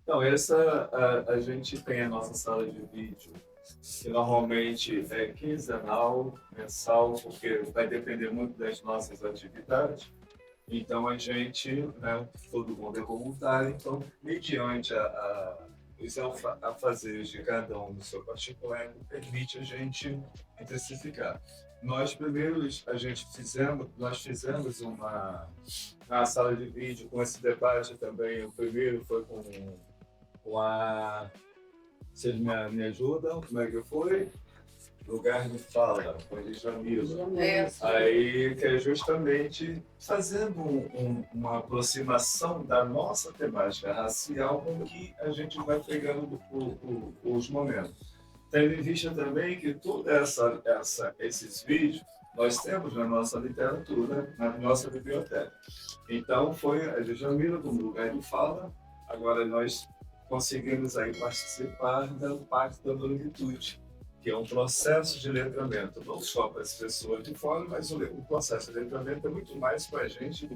Então, a gente tem a nossa sala de vídeo, que normalmente é quinzenal, mensal, porque vai depender muito das nossas atividades. Então, a gente, né, todo mundo é voluntário, então, mediante os afazeres de cada um no seu particular, permite a gente intensificar. Nós primeiros, nós fizemos uma sala de vídeo com esse debate também. O primeiro foi com a. Vocês me ajudam? Como é que foi? Lugar de fala, com a Jamila. Aí, que é justamente fazendo uma aproximação da nossa temática racial com que a gente vai pegando os momentos. Tendo em vista também que todos esses vídeos nós temos na nossa literatura, na nossa biblioteca. Então, foi a Djamila como lugar de fala. Agora nós conseguimos aí participar da parte da Longitude, que é um processo de letramento, não só para as pessoas de fora, mas o processo de letramento é muito mais para a gente do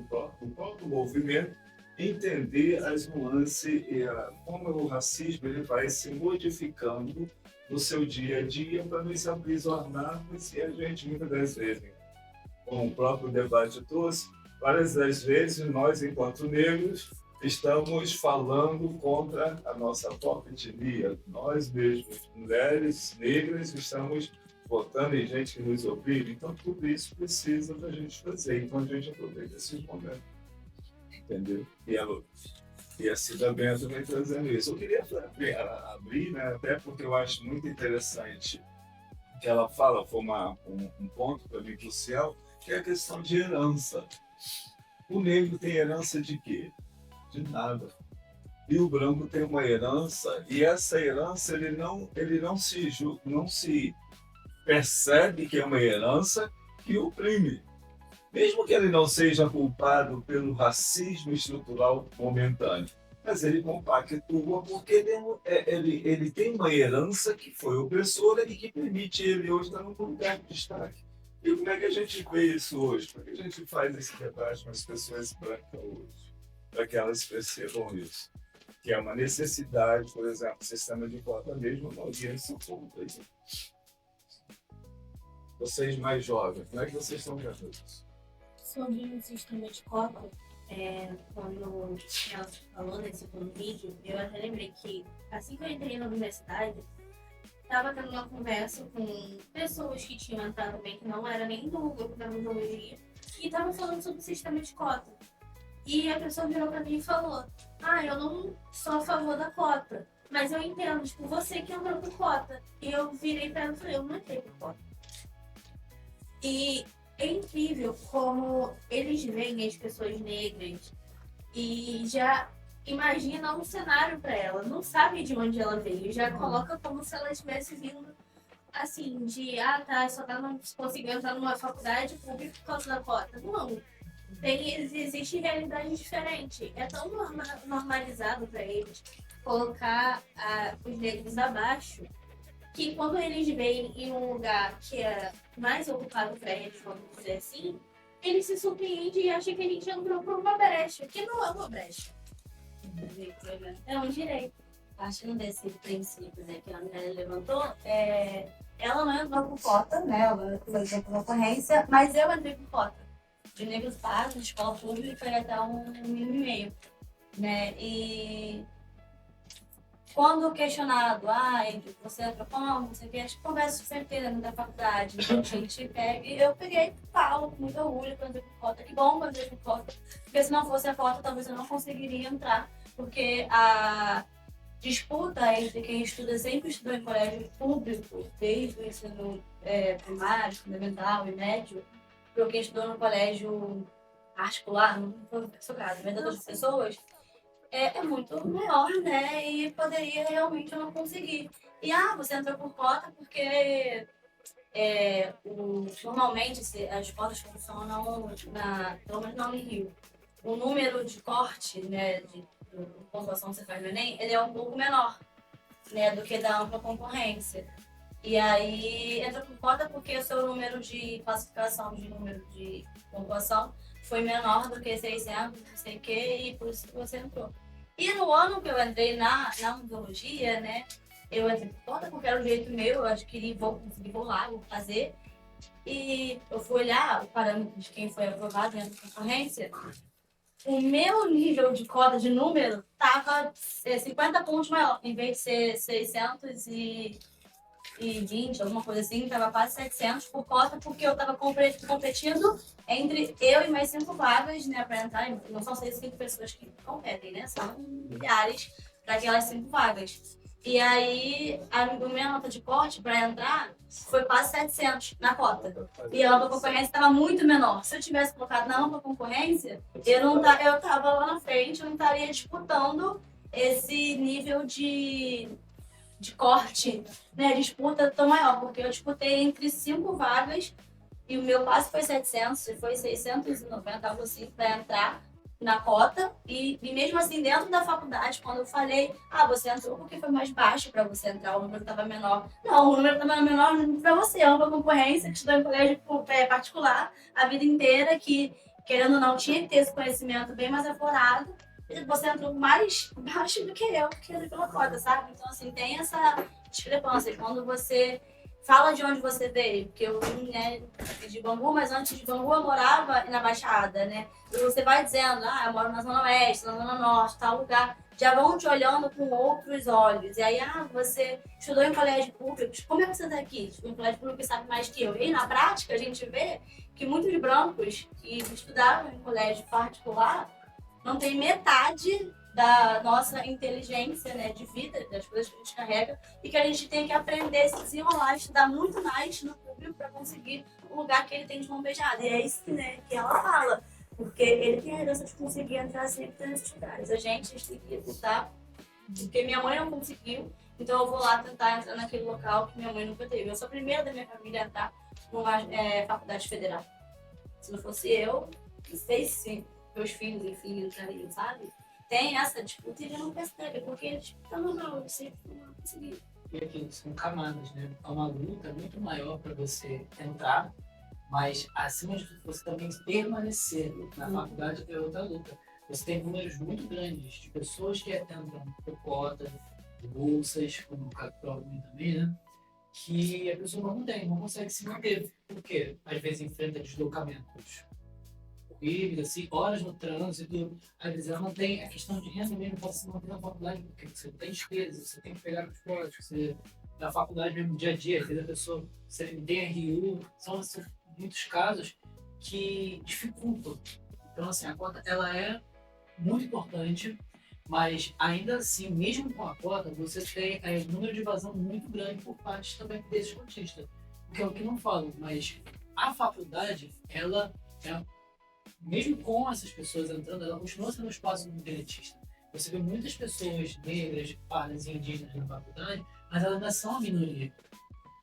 próprio movimento entender as nuances e como o racismo ele vai se modificando no seu dia a dia para nos aprisionarmos e a gente muitas das vezes, como o próprio debate trouxe, várias das vezes nós, enquanto negros, estamos falando contra a nossa própria etnia. Nós mesmos, mulheres negras, estamos votando em gente que nos oprime. Então, tudo isso precisa da gente fazer. Então, a gente aproveita esses momentos. Entendeu? E a Cida Bento vem trazendo isso. Eu queria abrir, né, até porque eu acho muito interessante que ela fala, foi um ponto para mim crucial, que é a questão de herança. O negro tem herança de quê? De nada. E o branco tem uma herança, e essa herança ele não se percebe que é uma herança que oprime. Mesmo que ele não seja culpado pelo racismo estrutural momentâneo, mas ele compactua porque ele tem uma herança que foi opressora e que permite ele hoje estar num lugar de destaque. E como é que a gente vê isso hoje? Como é que a gente faz esse debate com as pessoas brancas hoje? Para que elas percebam isso. Que é uma necessidade, por exemplo, o sistema de cota mesmo, não havia esse ponto aí. Vocês mais jovens, como é que vocês estão vendo isso? Sobre o sistema de cota, quando ela falou nesse vídeo, eu até lembrei que assim que eu entrei na universidade, estava tendo uma conversa com pessoas que tinham entrado bem, que não era nem do grupo da museologia, e estavam falando sobre o sistema de cota. E a pessoa virou para mim e falou: Ah, eu não sou a favor da cota, mas eu entendo, tipo, você que entrou por cota. E eu virei para ela e falei: Eu não entrei por cota. E é incrível como eles veem as pessoas negras e já imagina um cenário para ela, não sabe de onde ela veio, já coloca como se ela estivesse vindo assim, tá, só não conseguiu entrar numa faculdade pública por causa da cota. Não. Existe realidade diferente. É tão normalizado para eles colocar os negros abaixo que quando eles veem em um lugar que é mais ocupado para eles, vamos dizer assim, eles se surpreendem e acham que a gente entrou por uma brecha, que não é uma brecha. É um direito. Partindo desse princípio, né, que a Andréia levantou, ela não entrou por cota, né? Ela foi por concorrência, mas eu entrei por cota. De negros básicos, de escola pública, foi até 1,5 né? E quando questionado, você entrou como, não sei o que, a gente conversa sempre dentro da faculdade. Então a gente pega, e eu peguei e falo com muito orgulho que eu entrei por cota. Que bom que eu entrei por cota, porque se não fosse a cota, talvez eu não conseguiria entrar, porque a disputa entre quem estuda sempre estudou em colégio público, desde o ensino primário, fundamental e médio, para quem estudou no colégio particular, não foi no seu caso, mas outras pessoas, é muito maior, né? E poderia realmente não conseguir. E você entrou por cota porque normalmente as cotas funcionam pelo menos não em Rio. O número de corte, né, de pontuação que você faz no Enem, ele é um pouco menor, né, do que da ampla concorrência. E aí entra por cota porque o seu número de classificação, de número de pontuação foi menor do que 600, não sei o quê, e por isso que você entrou. E no ano que eu entrei na odontologia, né, eu entrei por conta porque era o jeito meu, eu adquiri, vou conseguir, vou lá, vou fazer. E eu fui olhar o parâmetro de quem foi aprovado dentro da concorrência. O meu nível de cota de número estava 50 pontos maior. Em vez de ser 620, alguma coisa assim, estava quase 700 por cota, porque eu estava competindo entre eu e mais 5 vagas, né, para entrar. Não são 5 pessoas que competem, né? São milhares para aquelas 5 vagas. E aí, a minha nota de corte para entrar foi quase 700 na cota. E a ampla concorrência estava muito menor. Se eu tivesse colocado na ampla concorrência, eu estava lá na frente, eu não estaria disputando esse nível de corte, né, disputa tão maior, porque eu disputei entre 5 vagas e o meu passe foi 700, foi 690, algo assim, para entrar na cota. E mesmo assim, dentro da faculdade, quando eu falei, você entrou porque foi mais baixo para você entrar, o número estava menor. Não, o número estava menor para você, é uma concorrência que estudou em colégio particular a vida inteira, que, querendo ou não, tinha que ter esse conhecimento bem mais aflorado. Você entrou mais baixo do que eu, que entrei pela cota, sabe? Então, assim, tem essa discrepância. Quando você fala de onde você veio, porque eu vim, né, de Bangu, mas antes de Bangu eu morava na Baixada, né? E você vai dizendo, eu moro na Zona Oeste, na Zona Norte, tal lugar. Já vão te olhando com outros olhos. E aí, você estudou em colégio público, como é que você tá aqui? Estudou em colégio público e sabe mais que eu. E aí, na prática, a gente vê que muitos brancos que estudaram em colégio particular não tem metade da nossa inteligência, né, de vida, das coisas que a gente carrega, e que a gente tem que aprender a se desenrolar, estudar muito mais no público para conseguir o lugar que ele tem de mão beijada. E é isso, né, que ela fala, porque ele tem a herança de conseguir entrar sempre nesses lugares. A gente tem que lutar, porque minha mãe não conseguiu, então eu vou lá tentar entrar naquele local que minha mãe nunca teve. Eu sou a primeira da minha família a entrar numa faculdade federal. Se não fosse eu, não sei se meus filhos, enfim, entrariam, sabe? Tem essa disputa e ele não percebe, porque eles estão normal, eu sempre não consegui. E aquilo são camadas, né? É uma luta muito maior para você entrar, mas acima de tudo você também permanecer na faculdade é outra luta. Você tem números muito grandes de pessoas que entram por cota, de bolsas, como o Capital também, né? Que a pessoa não consegue se manter. Por quê? Às vezes enfrenta deslocamentos horríveis, assim, horas no trânsito. Às vezes ela não tem a questão de renda mesmo para se manter na faculdade, porque você tem despesas, você tem que pegar os códigos, você na faculdade mesmo, dia a dia, às vezes a pessoa você tem RU, são muitos casos que dificultam. Então, assim, a cota ela é muito importante, mas ainda assim, mesmo com a cota, você tem um número de evasão muito grande por parte também desses cotistas. Que é o que não falam, mas a faculdade, ela é, mesmo com essas pessoas entrando, ela continua sendo um espaço muito elitista. Você vê muitas pessoas negras, pardas e indígenas na faculdade, mas elas ainda são a minoria.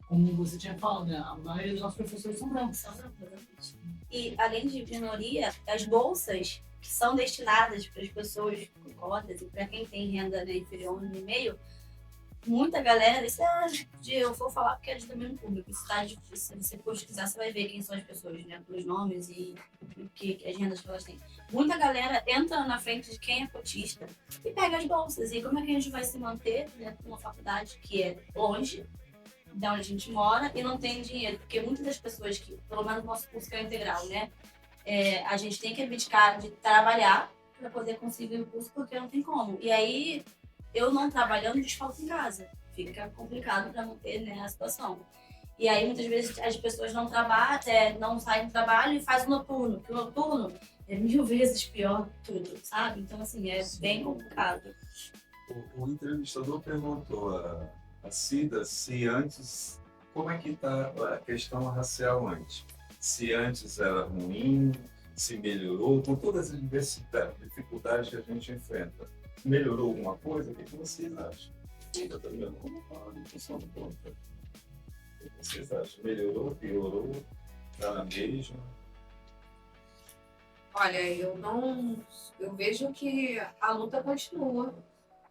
Como você tinha falado, né? A maioria dos nossos professores são brancos. São brancos. E, além de minoria, as bolsas que são destinadas para as pessoas com cotas e para quem tem renda, né, inferior a 1,5, muita galera, isso eu vou falar porque é de domínio público, isso tá difícil. Se você pesquisar, você vai ver quem são as pessoas, né, pelos nomes e as rendas que elas têm. Muita galera entra na frente de quem é cotista e pega as bolsas. E como é que a gente vai se manter dentro de uma faculdade que é longe de onde a gente mora e não tem dinheiro? Porque muitas das pessoas que, pelo menos no nosso curso que é integral, né, a gente tem que abdicar de trabalhar para poder conseguir o curso, porque não tem como. E aí, eu não trabalhando, desfalco em casa. Fica complicado para manter, né, a situação. E aí, muitas vezes, as pessoas não trabalham, não saem do trabalho e fazem o noturno. Porque o noturno é 1000 vezes pior tudo, sabe? Então, assim, é bem complicado. O entrevistador perguntou a Cida se antes, como é que está a questão racial antes? Se antes era ruim, se melhorou, com todas as dificuldades que a gente enfrenta. Melhorou alguma coisa? O que vocês acham? Eu também não concordo, não sou contra. O que vocês acham? Melhorou, piorou, está na mesma? Olha, eu vejo que a luta continua.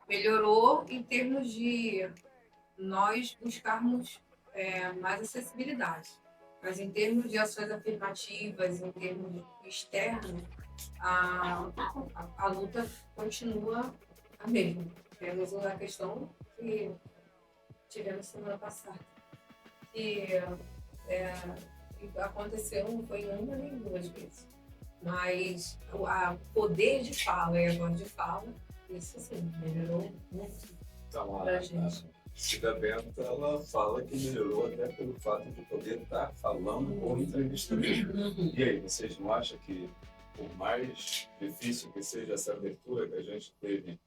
Melhorou em termos de nós buscarmos mais acessibilidade. Mas em termos de ações afirmativas, em termos externos, a luta continua A mesma. Temos a questão que tivemos semana passada. Que aconteceu, não foi uma nem duas vezes. Mas o poder de fala e a voz de fala, isso sim, melhorou muito Então, pra gente. Cida Bento, ela fala que melhorou até pelo fato de poder estar falando com entrevistadores. E aí, vocês não acham que, por mais difícil que seja essa abertura que a gente teve,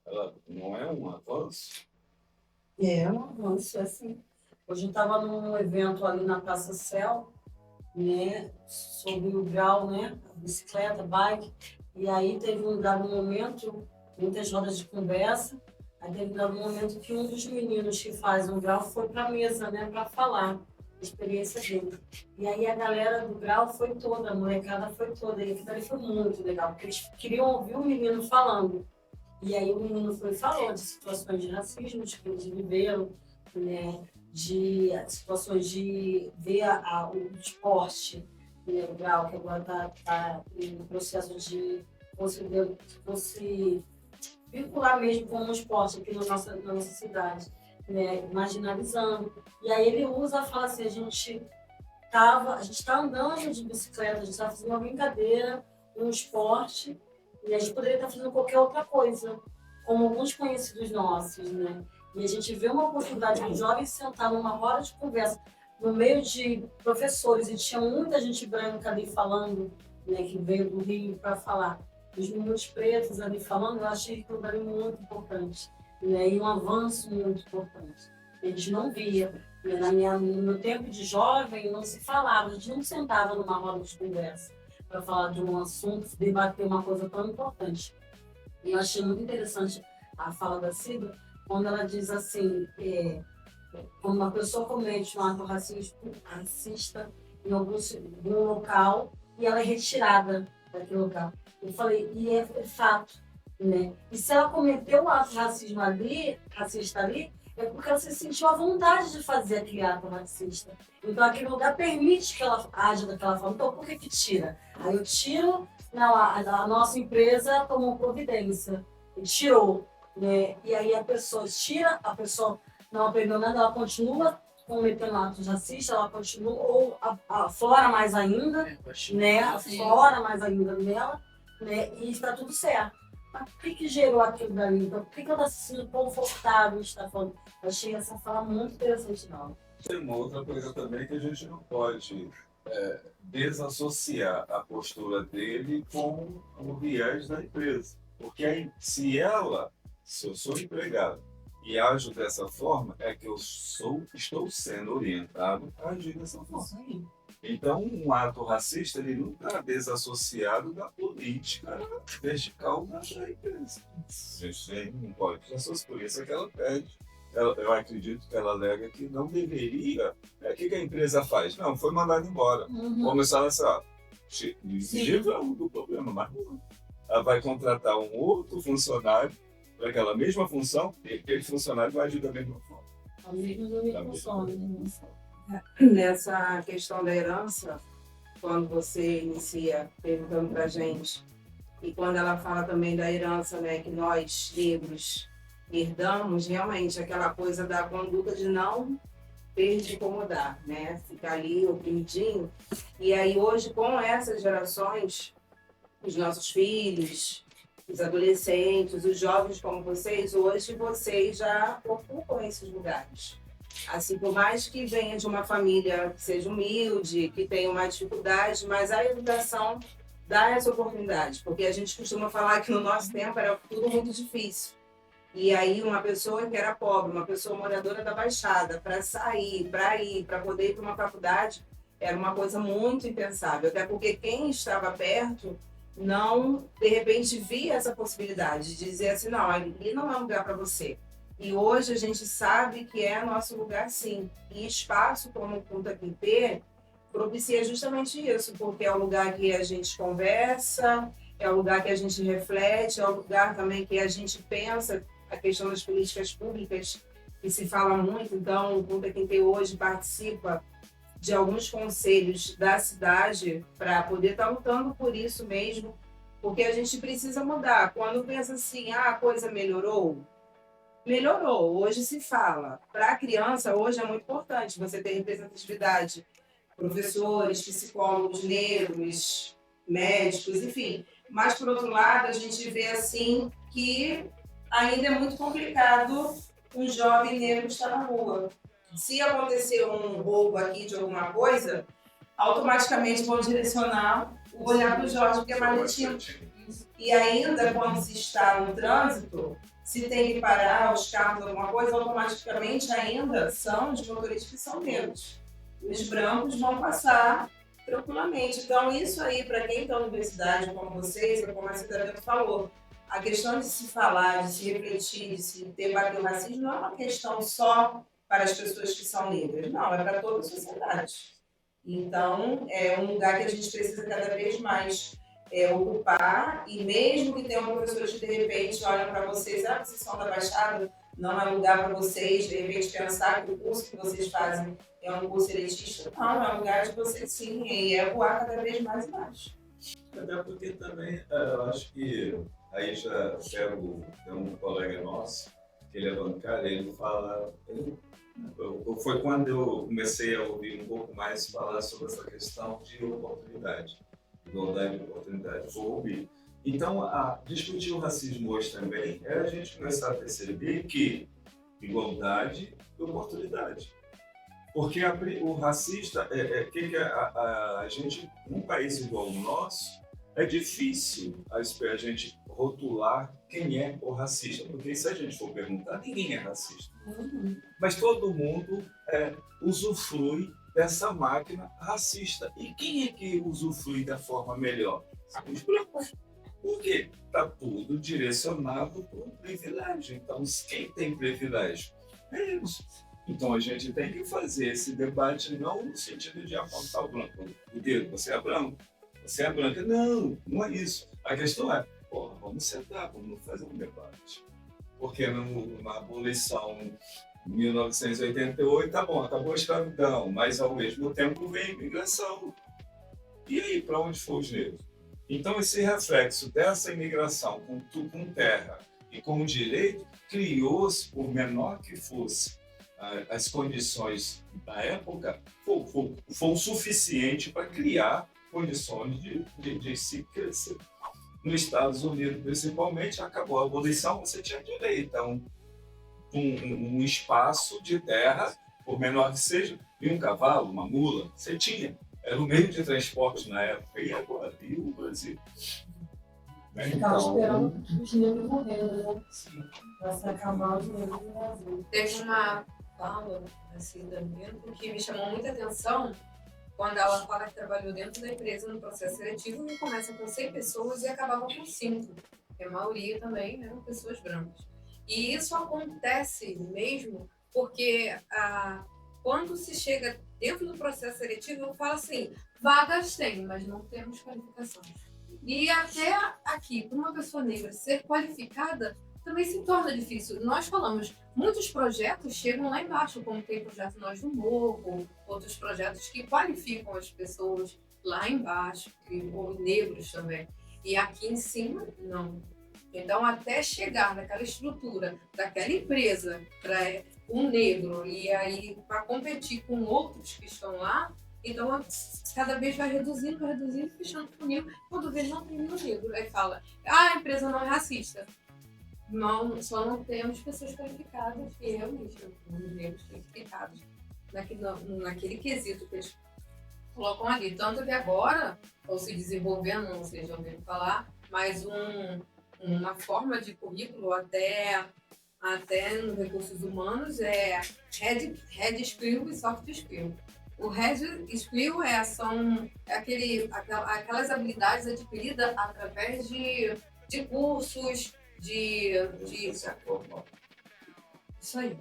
ela não é um avanço? É um avanço, assim. Hoje eu estava num evento ali na Praça Céu, né, sobre o grau, né, bicicleta, bike, e aí teve um dado momento, muitas rodas de conversa, aí teve um dado momento que um dos meninos que faz um grau foi para a mesa, né, para falar a experiência dele. E aí a galera do grau foi toda, a molecada foi toda, e aquilo ali foi muito legal, porque eles queriam ouvir o menino falando. E aí o menino foi falou de situações de racismo que eles viveram, né, de situações de ver o esporte, né, o grau, que agora está em processo de se vincular mesmo com o esporte aqui na nossa cidade, né, marginalizando. E aí ele fala assim, a gente está andando de bicicleta, a gente está fazendo uma brincadeira, um esporte, e a gente poderia estar fazendo qualquer outra coisa, como alguns conhecidos nossos, né? E a gente vê uma oportunidade de um jovem sentar numa roda de conversa no meio de professores, e tinha muita gente branca ali falando, né, que veio do Rio para falar, os meninos pretos ali falando, eu achei que foi muito importante, né, e um avanço muito importante. A gente não via, né, no meu tempo de jovem não se falava, a gente não sentava numa roda de conversa para falar de um assunto, debater uma coisa tão importante. E eu achei muito interessante a fala da Cida, quando ela diz assim, quando uma pessoa comete um ato racista em algum local e ela é retirada daquele local. Eu falei, e é fato, né? E se ela cometeu um ato racista ali, é porque ela se sentiu à vontade de fazer aquele ato racista. Então aquele lugar permite que ela aja daquela forma. Então por que tira? Aí eu tiro, não, a nossa empresa tomou providência, e tirou. Né? E aí a pessoa tira, a pessoa não aprendeu nada, ela continua cometendo atos racistas, ela continua, ou aflora mais ainda, né? Aflora mais ainda nela, né? E está tudo certo. Mas por que gerou aquilo dali? Então, por que ela está se sentindo confortável de estar falando? Eu achei essa fala muito interessante, não. Tem uma outra coisa também que a gente não pode desassociar a postura dele com o viés da empresa. Porque aí, se eu sou empregado e ajo dessa forma, é que eu estou sendo orientado a agir dessa forma. Então, um ato racista, ele não está desassociado da política vertical da empresa. A gente não pode desassociar, por isso é que ela pede. Eu acredito que ela alega que não deveria. O que a empresa faz? Não, foi mandada embora. Começaram a livra do problema, mas não. Ela vai contratar um outro funcionário para aquela mesma função, e aquele funcionário vai agir da mesma forma. A mesma função, Nessa questão da herança, quando você inicia perguntando para a gente, e quando ela fala também da herança, né, que nós, negros, herdamos, realmente aquela coisa da conduta de não ter de incomodar, né, ficar ali oprimidinho. E aí hoje, com essas gerações, os nossos filhos, os adolescentes, os jovens como vocês, hoje vocês já ocupam esses lugares. Assim, por mais que venha de uma família que seja humilde, que tenha uma dificuldade, mas a educação dá essa oportunidade, porque a gente costuma falar que no nosso tempo era tudo muito difícil. E aí uma pessoa que era pobre, uma pessoa moradora da Baixada, para sair, para poder ir para uma faculdade, era uma coisa muito impensável, até porque quem estava perto não, de repente, via essa possibilidade de dizer assim, não, ali não é lugar para você. E hoje a gente sabe que é nosso lugar, sim. E espaço como o Punta Quintê propicia justamente isso, porque é o lugar que a gente conversa, é o lugar que a gente reflete, é o lugar também que a gente pensa a questão das políticas públicas, que se fala muito. Então, o Punta Quintê hoje participa de alguns conselhos da cidade para poder estar lutando por isso mesmo, Porque a gente precisa mudar. Quando pensa assim, a coisa melhorou, melhorou. Hoje se fala. Para a criança, hoje é muito importante você ter representatividade. Professores, psicólogos negros, médicos, enfim. Mas, por outro lado, a gente vê assim que ainda é muito complicado um jovem negro estar na rua. Se acontecer um roubo aqui de alguma coisa, automaticamente vão direcionar o olhar para o Jorge, porque é mais retinto. E ainda, quando se está no trânsito, se tem que parar os carros, alguma coisa, automaticamente ainda são os motoristas que são negros. Os brancos vão passar tranquilamente. Então, isso aí, para quem está na universidade, como vocês, como a Cidadã falou, a questão de se falar, de se refletir, de se debater o racismo não é uma questão só para as pessoas que são negras, não, é para toda a sociedade. Então, é um lugar que a gente precisa cada vez mais ocupar, e mesmo que tenham professores que de repente olham para vocês, vocês são da Baixada, não é lugar para vocês, de repente, pensar que o curso que vocês fazem é um curso elitista, não, é um lugar de vocês sim, e é voar cada vez mais embaixo. Até porque também, eu acho que aí já pego, tem um colega nosso, que ele é bancário, ele fala, foi quando eu comecei a ouvir um pouco mais falar sobre essa questão de oportunidade, igualdade de oportunidade, vou ouvir. Então, discutir o racismo hoje também é a gente começar a perceber que igualdade e oportunidade. Porque o racista, a gente, num país igual o nosso, é difícil a gente rotular quem é o racista, porque se a gente for perguntar, ninguém é racista. Mas todo mundo usufrui dessa máquina racista. E quem é que usufrui da forma melhor? Os brancos. Por quê? Está tudo direcionado para o privilégio. Então, quem tem privilégio? É eles. Então, a gente tem que fazer esse debate não no sentido de apontar o branco. O dedo, você é branco, você é branca. Não, não é isso. A questão é, vamos sentar, vamos fazer um debate. Porque na abolição em 1988, tá bom, acabou a escravidão, mas ao mesmo tempo veio a imigração. E aí, para onde foram os negros? Então, esse reflexo dessa imigração com terra e com direito criou-se, por menor que fosse as condições da época, foi o suficiente para criar condições de se crescer. Nos Estados Unidos, principalmente, acabou a abolição, você tinha direito a um espaço de terra, por menor que seja, e um cavalo, uma mula, você tinha. Era o meio de transporte na época, e agora? E o Brasil? Ficava esperando os negros morrendo, né? Para se acabar os negros no Brasil. Teve uma fala assim, da Mirko, que me chamou muita atenção quando ela fala que trabalhou dentro da empresa no processo seletivo e começa com 100 pessoas e acabava com 5. E a maioria também eram pessoas brancas. E isso acontece mesmo porque quando se chega dentro do processo seletivo, eu falo assim, vagas tem, mas não temos qualificações. E até aqui, para uma pessoa negra ser qualificada, também se torna difícil. Nós falamos, muitos projetos chegam lá embaixo, como tem o projeto Nós do Morro, outros projetos que qualificam as pessoas lá embaixo, ou negros também. E aqui em cima, não. Então, até chegar naquela estrutura daquela empresa para um negro e aí para competir com outros que estão lá, então cada vez vai reduzindo, fechando o funil, quando vê não tem nenhum negro. Aí fala, a empresa não é racista. Não, só não temos pessoas qualificadas, que realmente os negros qualificados naquele quesito que eles colocam ali. Tanto que agora, ou se desenvolvendo, não sei se já ouviram falar, mas uma forma de currículo até nos recursos humanos é Hard Skill e Soft Skill. O Hard Skill são aquelas habilidades adquiridas através de cursos, isso aí.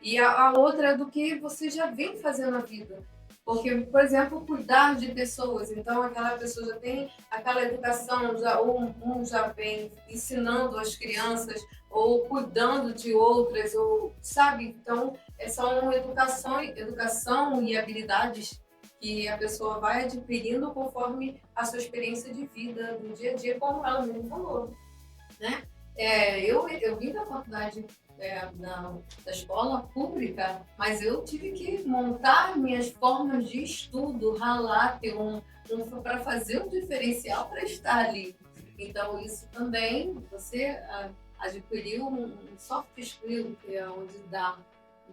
E a outra é do que você já vem fazendo na vida. Porque, por exemplo, cuidar de pessoas. Então, aquela pessoa já tem aquela educação, já vem ensinando as crianças, ou cuidando de outras, ou, sabe? Então, são educação e habilidades que a pessoa vai adquirindo conforme a sua experiência de vida, do dia a dia, como ela mesmo falou, né? Eu vim da faculdade da escola pública, mas eu tive que montar minhas formas de estudo, ralar, ter para fazer um diferencial para estar ali. Então, isso também, você adquiriu um soft skill, que é onde dá.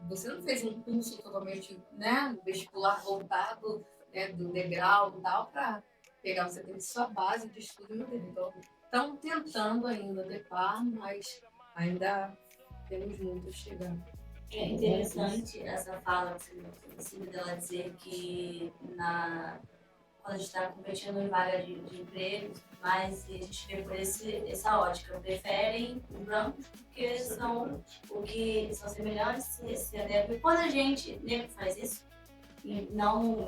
Você não fez um curso totalmente, né, vestibular voltado, né, do degrau e tal, para pegar, você teve sua base de estudo no dedo. Então, estão tentando ainda adequar, mas ainda temos muito a chegar. É interessante essa fala dela dizer que quando a gente está competindo em vaga de emprego, mas a gente vê por essa ótica, preferem os brancos porque são semelhantes, se adequam. E quando a gente negro faz isso, e não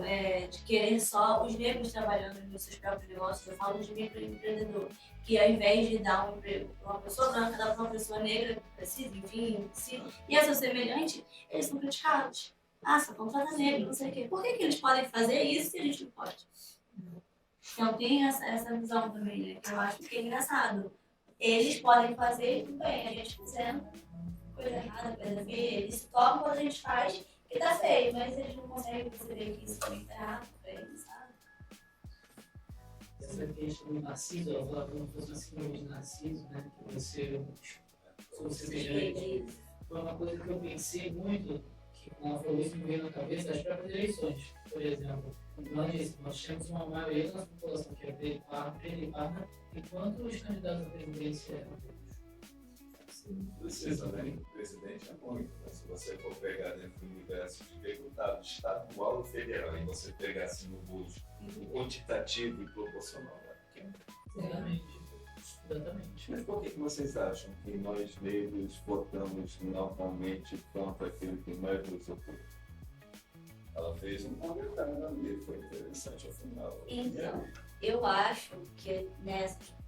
de querer só os negros trabalhando nos seus próprios negócios, eu falo de microempreendedor, que ao invés de dar um emprego para uma pessoa branca, dá para uma pessoa negra, precisa, enfim, e é seu semelhante, eles são criticados. Ah, só contrata negro, não sei o quê. Por que eles podem fazer isso e a gente não pode? Então tem essa visão também, né? Que eu acho que é engraçado. Eles podem fazer tudo bem, a gente fazendo coisa errada, coisa feia, eles se tocam quando a gente faz que tá feio, mas eles não conseguem perceber que isso também tá errado pra eles, sabe? Essa questão do Narciso, ela fala como se fosse uma síndrome de Narciso, né? Que você semelhante. Foi uma coisa que eu pensei muito, que quando ela falou isso me veio na cabeça das próprias eleições. Por exemplo, nós temos uma maioria da nossa população que é preta e parda, enquanto os candidatos à presidência eram Precisa, né? O presidente é muito. Né? Se você for pegar dentro do universo de deputado estadual e federal, e você pegar assim no bolso, o quantitativo e proporcional. Né? Exatamente. Mas por que vocês acham que nós negros votamos normalmente contra aquilo que nós nos opomos? Ela fez um comentário ali, foi interessante ao final. Então, eu acho que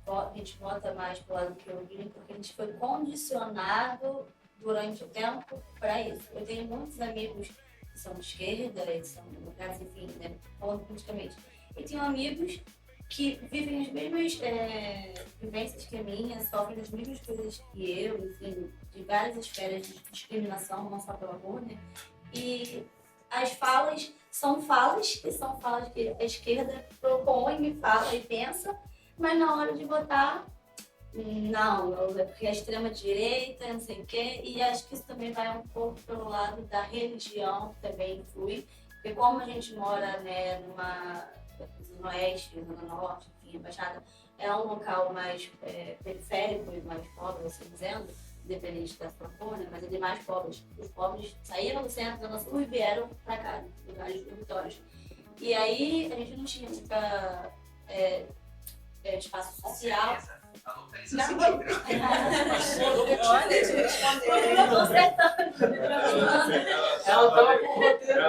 a gente vota mais pro lado que eu vi, porque a gente foi condicionado durante o tempo para isso. Eu tenho muitos amigos que são de esquerda, eles são democratas, enfim, né, politicamente. E tenho amigos que vivem as mesmas vivências que a minha, sofrem as mesmas coisas que eu, enfim, de várias esferas de discriminação, não só pela cor, né? E as falas são falas que a esquerda propõe, fala e pensa, mas na hora de votar, não, porque a extrema-direita, não sei o quê, e acho que isso também vai um pouco pelo lado da religião, que também influi, porque como a gente mora, né, numa Zona Oeste, Zona Norte, enfim, a Baixada, é um local mais periférico e mais pobre, assim dizendo, independente da sua cor, né, mas é de mais pobres. Os pobres saíram do centro da Zona Sul e vieram para cá, lugares dormitórios. E aí a gente não tinha muita espaço social. Não, Olha, te respondeu. eu tô acertando. Ela tava com o roteiro.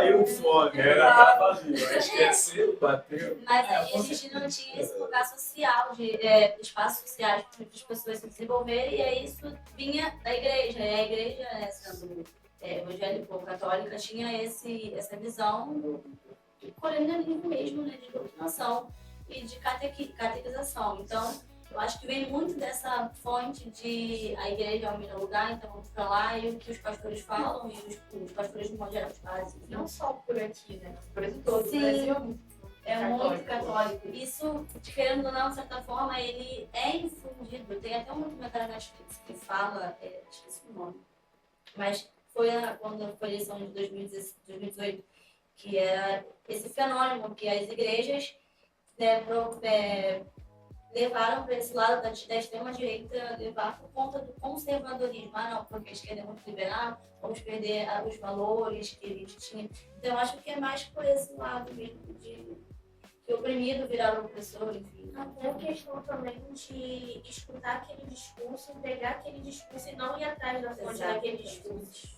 E o fone, era vazio. Esqueceu, bateu. Mas aí a gente não tinha esse lugar social, de espaços sociais para as pessoas se desenvolverem, e aí isso vinha da igreja. E a igreja, sendo evangélica ou católica, tinha essa visão do colonialismo mesmo, né, de doutrinação e de catequização. Então, eu acho que vem muito dessa fonte de a igreja é o melhor lugar, então vamos para lá, e o que os pastores falam, e os pastores de modo geral fazem. Não só por aqui, né? Por Brasil todo. Sim. O Brasil É muito católico. Isso, querendo ou não, de certa forma, ele é infundido. Tem até um documentário na Netflix que fala, esqueci o nome, mas foi quando foi a eleição de 2018, que era esse fenômeno que as igrejas levaram para esse lado da extrema-direita, levar por conta do conservadorismo. Ah, não, porque a esquerda é muito liberal, vamos perder os valores que a gente tinha. Então, eu acho que é mais por esse lado mesmo, de oprimido virar opressor, enfim. Até a questão também de escutar aquele discurso, pegar aquele discurso e não ir atrás da fonte daquele discurso.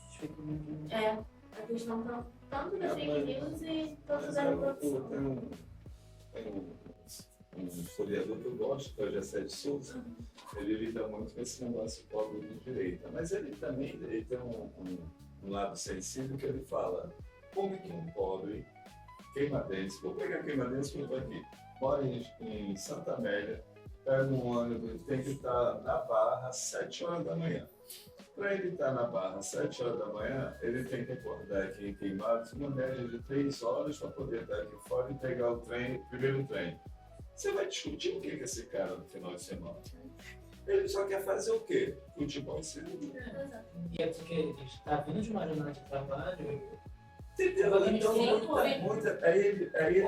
A questão tanto da fake news e tanto da reprodução. Um historiador que eu gosto, que é o Gessé de Souza, ele lida muito com esse negócio pobre de direita, mas ele também tem um lado sensível que ele fala, como que um pobre queimadense, vou pegar queimadense que eu estou aqui, mora em Santa Amélia, pega um ônibus, tem que estar na Barra às 7 horas da manhã. Para ele estar na Barra às 7 horas da manhã, ele tem que acordar aqui em Queimados uma média de 3 horas para poder estar aqui fora e pegar o primeiro trem. Você vai discutir o que com esse cara no final de semana? Ele só quer fazer o quê? Futebol e cinema. E é porque ele está vindo de uma jornada de trabalho. Entendeu? Então,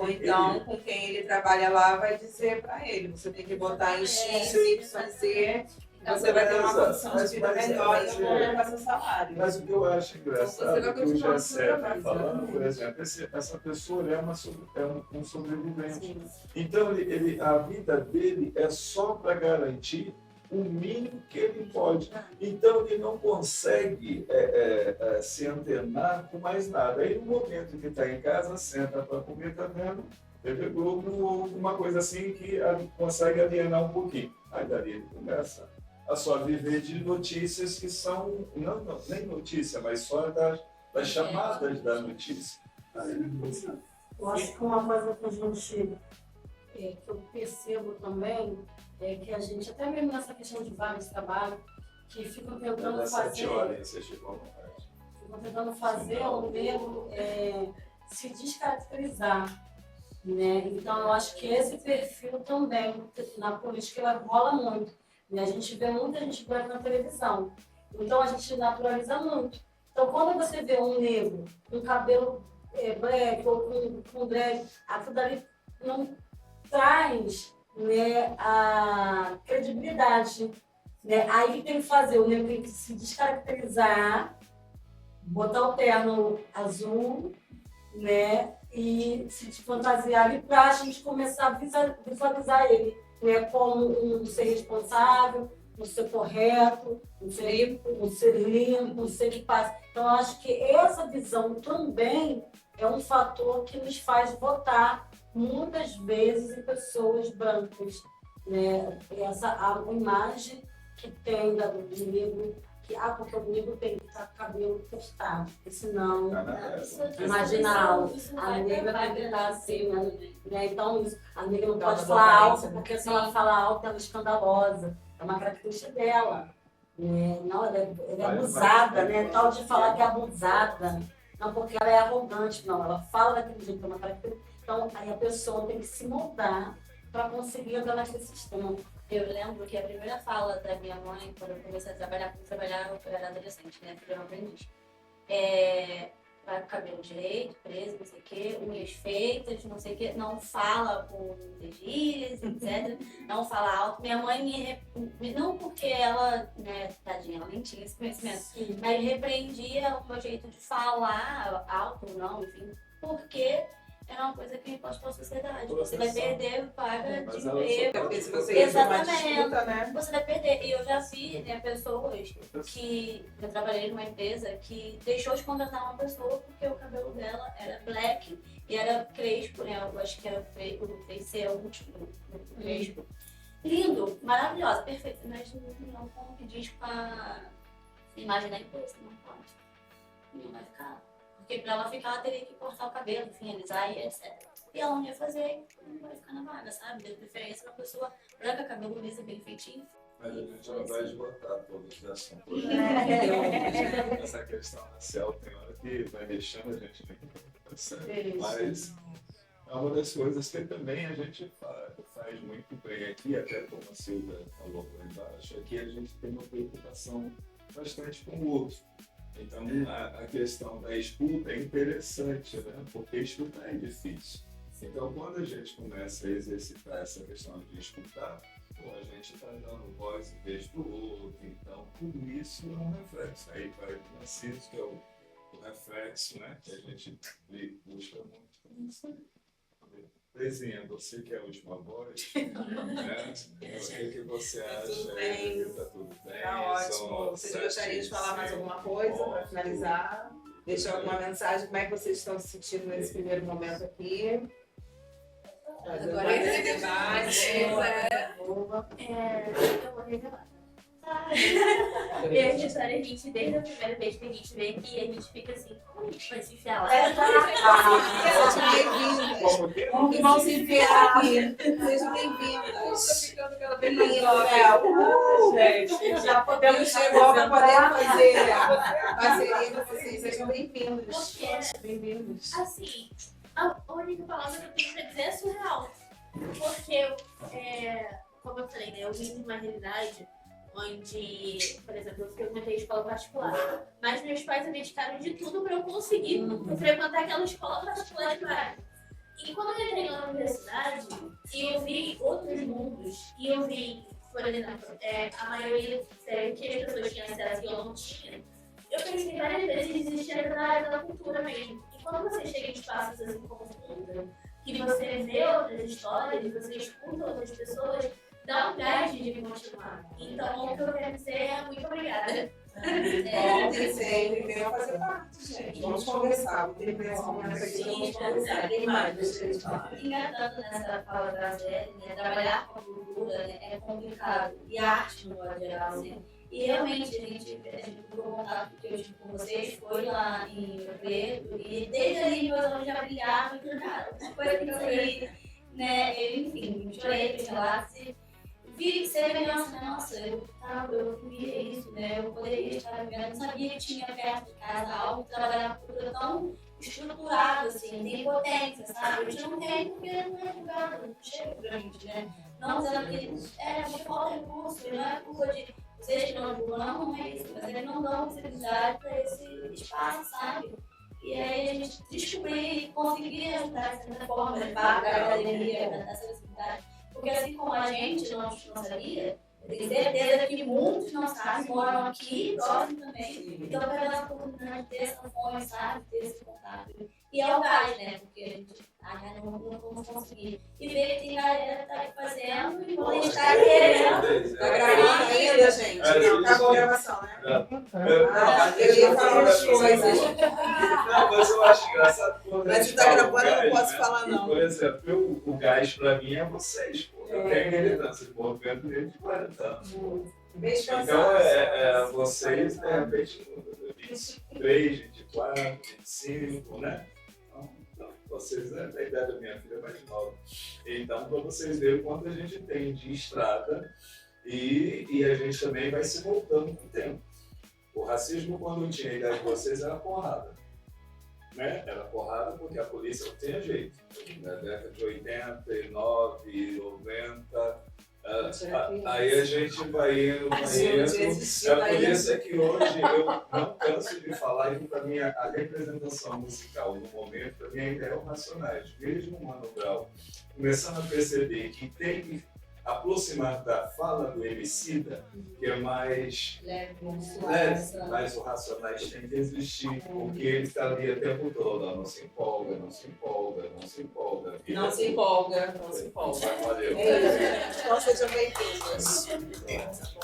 Ou então, com quem ele trabalha lá, vai dizer para ele, você tem que botar em X, Y, Z, você vai ter uma condição de vida melhor e eu vou levar seu salário. Mas o que eu acho engraçado Você vai é que o continuar Gessé está trabalhando. falando, por exemplo, essa pessoa ele é um sobrevivente. Então, a vida dele é só para garantir o mínimo que ele pode. Então, ele não consegue se antenar com mais nada. Aí, no momento que está em casa, senta para comer, está vendo TV Globo ou alguma coisa assim que consegue alienar um pouquinho. Aí, dali, ele começa a só viver de notícias que são, nem notícia, mas só das chamadas da notícia. Aí, ele começa. Eu acho que uma coisa que a gente, que eu percebo também, é que a gente, até mesmo nessa questão de vários trabalhos, que ficam tentando fazer, o negro se descaracterizar, né? Então, eu acho que esse perfil também, na política, ela rola muito. Né? A gente vê muita gente branca na televisão. Então, a gente naturaliza muito. Então, quando você vê um negro com cabelo black ou com drag, aquilo dali não traz, né, a credibilidade. Né? Aí que tem que fazer? O negro tem que se descaracterizar, botar o terno azul, né? E se fantasiar ali para a gente começar a visualizar ele, né? Como um ser responsável, um ser correto, um ser limpo, um ser que passa. Então, eu acho que essa visão também é um fator que nos faz votar muitas vezes em pessoas brancas. Né? A imagem que tem do negro, porque o negro tem que estar com o cabelo cortado, porque senão, marginal, a negra tem que estar assim, né? Então, a negra não pode falar alto, porque se ela falar alto, ela é escandalosa, é uma característica dela. Não, ela é abusada, né? Tal de falar que é abusada, não porque ela é arrogante, não, ela fala daquele jeito, é uma característica. Então, aí a pessoa tem que se moldar para conseguir entrar naquele sistema. Eu lembro que a primeira fala da minha mãe, quando eu comecei a trabalhar, eu era adolescente, né? Filho aprendiz. Vai com o cabelo direito, preso, não sei o quê, unhas feitas, não sei o quê, não fala com gírias, etc. Não fala alto. Minha mãe não porque ela, né, tadinha, ela nem tinha esse conhecimento, mas repreendia o meu jeito de falar alto, não, enfim, porque era uma coisa que imposta para a sociedade. Você vai perder vaga de emprego. Se você quer uma Exatamente. disputa, né? Você vai perder. E eu já vi, né, pessoas que... Eu trabalhei numa empresa que deixou de contratar uma pessoa porque o cabelo dela era black e era crespo, né? Eu acho que era o face é o último, crespo. Lindo, maravilhosa, perfeito. Mas não condiz com a imagem da empresa. Não pode. Não vai ficar. Porque para ela ficar, ela teria que cortar o cabelo, enfim, alisar e etc. E ela não ia fazer, não vai ficar na vaga, sabe? Deu preferência pra pessoa branca, cabelo liso, bem feitinho. Mas a gente não vai esgotar todos os assuntos. Essa questão racial tem hora que vai deixando a gente percebe. Mas é uma das coisas que também a gente faz muito bem aqui, até como a Silvia falou lá embaixo, aqui a gente tem uma preocupação bastante com o outro. Então, a questão da escuta é interessante, né? Porque escutar é difícil. Então, quando a gente começa a exercitar essa questão de escutar, a gente está dando voz em vez do outro. Então, tudo isso é um reflexo. Aí vai o Narciso, que é o reflexo, né? Que a gente busca muito. Terezinha, você que é a última voz, né? O que você acha? Tudo bem. Tá tudo bem? Tá ótimo. Vocês gostariam de falar mais alguma coisa para finalizar? Deixar alguma mensagem? Como é que vocês estão se sentindo nesse primeiro momento aqui? Agora é debate. Eu vou revelar. E essa história a gente, desde a primeira vez que a gente vem aqui, a gente fica assim, como a gente vai se enfiar lá? Sejam bem-vindos. Como que? Como que vão se enfiar aqui? Sejam bem-vindas. Gente, já podemos Chegou para poder apresentar. fazer parceria com vocês. Sejam bem-vindos. Porque, Bem-vindos. assim, a única palavra que eu tenho pra dizer é surreal. Porque, como eu falei, né, eu vim de uma realidade onde, por exemplo, eu frequentei escola particular, mas meus pais abdicaram de tudo para eu conseguir frequentar aquela escola particular de bairro. E quando eu entrei na universidade, e eu vi outros mundos, e eu vi, por exemplo, a maioria que as pessoas tinham acesso e eu não tinha, eu pensei várias vezes em desistir da área da cultura mesmo. E quando você chega em espaços assim como cultura, que você vê outras histórias, você escuta outras pessoas, dá um gás de continuar. Então, o que eu quero dizer é muito obrigada. Tem sempre, venham fazer parte, gente. Vamos conversar. Vou ter esse momento aqui, vamos conversar. Tem mais, deixa eles falar. Engatando nessa fala da Zé, né, trabalhar com a cultura, né, é complicado. E a arte, no modo geral, né? E realmente a gente o contato que eu tive com vocês foi lá em Rio Preto, e desde ali meus olhos já brilhavam e cantaram. Depois que eu saí, né, enfim, chorei, fiz relatos e vi semelhança, né, nossa, eu queria isso, né, eu poderia estar vivendo, não sabia que tinha perto de casa algo, trabalhar na cultura tão estruturado, assim, tem potência, sabe? A gente não tem porque não é julgado, não chega pra gente, né? Não dizendo que falta recurso, não é culpa de vocês que não julgam, não é isso, mas eles não dão visibilidade para esse espaço, sabe? E aí a gente descobrir, conseguir ajudar de certa forma, levar para a academia, para dar essa visibilidade. Porque assim como a gente não sabia, eu tenho certeza que muitos não sabem, moram aqui e gostam também. Então, pela essa oportunidade de ter essa fome, sabe? Ter esse contato. E é o gás, né? Porque a gente não vamos conseguir. E ver que tem galera que tá aí fazendo e pode estar querendo. Tá gravando ainda, gente? Não, acabou a gravação, né? Eu ia falar umas coisas. Não, mas eu acho engraçado. Quando Mas a se gente tá fala gravando, do eu não gás, posso né? falar, não. Por exemplo, o gás pra mim é vocês, pô. Eu tenho militância de movimento desde 40 anos. Mês Então, passado. vocês, de repente, 23, 24, 25, né? Então, vocês, da idade da minha filha mais nova. Então, para vocês verem o quanto a gente tem de estrada e a gente também vai se voltando com o tempo. O racismo, quando tinha a idade de vocês, era porrada. Né? Era porrada porque a polícia não tinha jeito. Na década de 89, 90, aí a gente vai indo. É por isso que hoje eu não canso de falar, e para mim a representação musical no momento, para mim ainda é o Racionais. Mesmo o Mano Brown começando a perceber que tem que aproximar da fala do Emicida, que é mais leve, mas o Racionais tem que existir, porque ele está ali o tempo todo, não se empolga, não se empolga, não se empolga. Não se empolga, não se empolga. Valeu. É isso, gente. Então sejam bem-vindos.